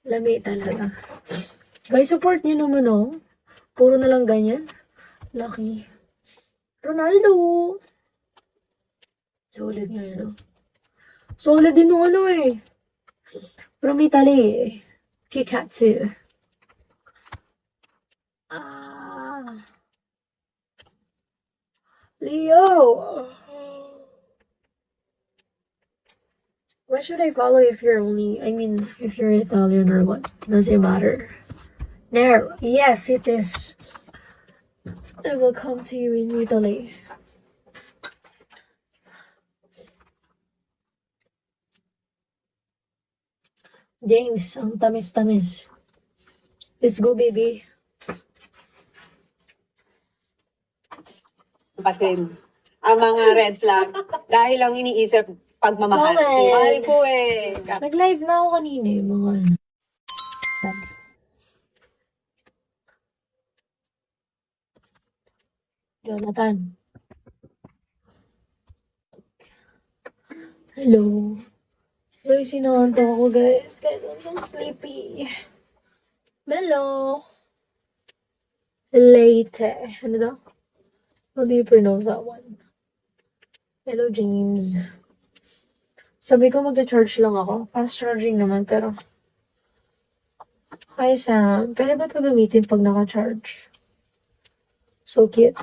Lami talaga. Guys, support niyo naman, oh. Puro na lang ganyan. Lucky. Ronaldo. Solid nga yun, oh. Solid din yung ano, eh. From Italy. Kikatsu. Ah. Leo. What should I follow if you're if you're Italian or what? Does it matter? There. Yes, it is. I will come to you in Italy. James, ang tamis-tamis. Let's go, baby. Kasi ang mga red flag dahil lang iniisip pagmamahal. Comment. Mahal ko eh. Nag-live na ako kanina yung mga ano. Jonathan. Hello. Guys, sinantok ako, guys. Guys, I'm so sleepy. Melo. Late. Ano daw? How do you pronounce that one? Hello, James. Sabi ko magcha-charge lang ako. Fast charging naman, pero... Hi, Sam. Pwede ba ito gamitin pag naka-charge? So cute.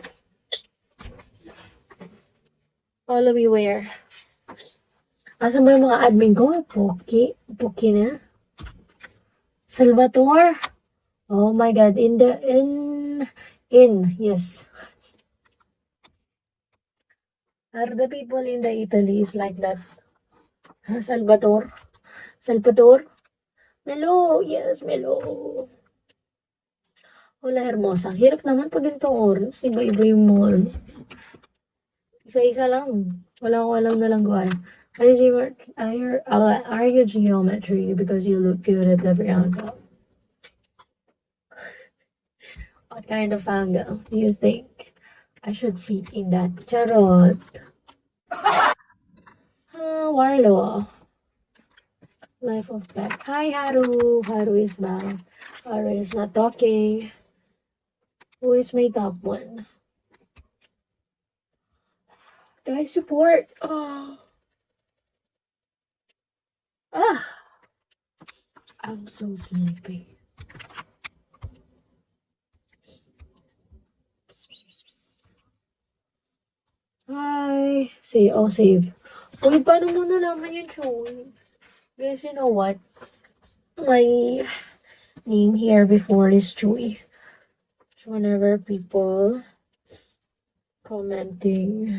Follow me where? Asan ba yung mga admin ko? Poki. Poki na. Salvatore. Oh my God. Yes. Are the people in the Italy is like that? Ha, Salvatore? Melo. Yes, Melo. Hola, hermosa. Hirap naman pag ganitong oras. Iba-iba yung mga ano. Isa-isa lang. Wala ko alam na lang gawin. Argue geometry because you look good at every angle. What kind of angle do you think I should fit in that? Charot. Warlo. Life of Pet. Hi, Haru. Haru is back. Haru is not talking. Who is my top one? Guys, support. I'm so sleepy. Hi. Save. Uy, paano mo nalaman yung Chewy? Guys, you know what? My name here before is Chewy. So whenever people commenting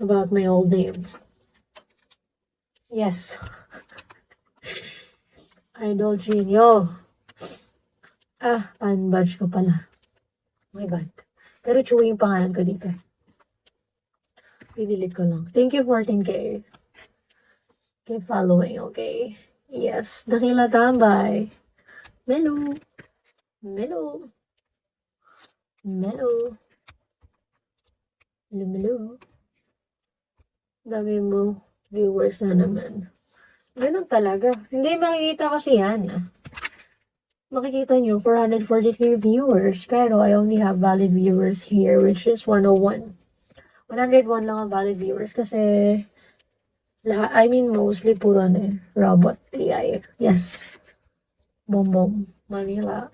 about my old name. Yes. Idol Genio. Pan-badge ko pala. My bad. Pero Chewy yung pangalan ko dito. I-delete ko lang. Thank you 14K. Keep following, okay? Yes. Dakila tambay. Melo. Dami mo viewers na naman. Ganun talaga. Hindi makikita kasi yan. Makikita nyo, 443 viewers. Pero I only have valid viewers here, which is 101. 101 lang ang valid viewers kasi mostly puro robot AI. Yes. Boom Manila.